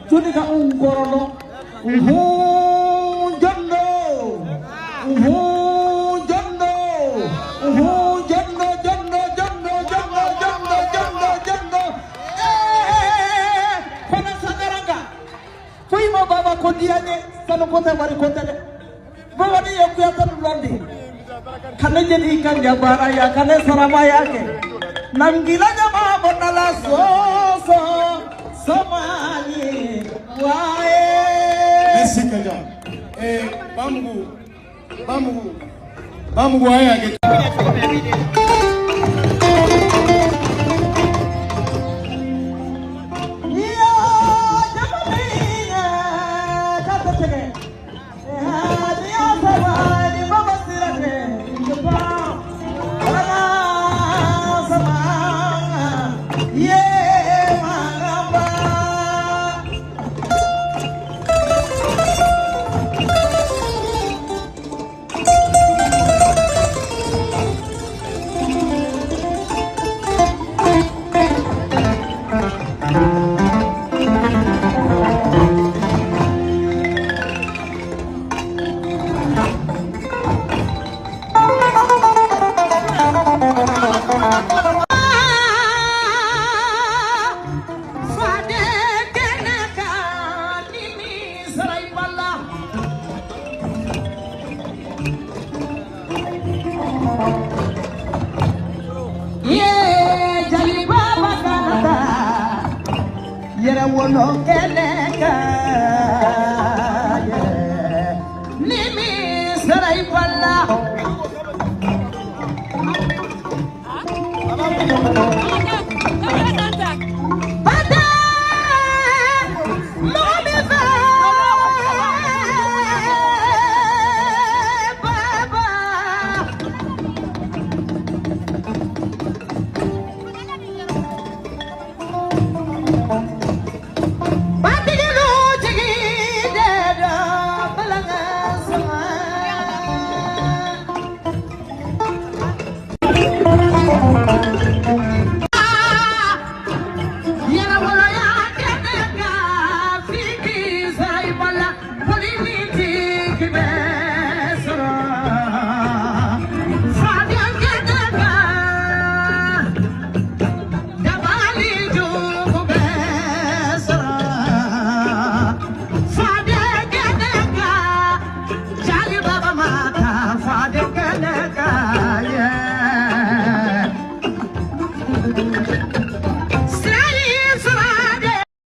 Tunika ungkorono jondo jondo fana sagaranga foi mo baba kondiane sanu kota bari kota de baba ni yakuyata londi kane jadi kan jabara ya kane sarama yake nangila jama bonala so Somali wae. Merci Kaja. Bambu wae age. Yera wono keleka nimi sarai palla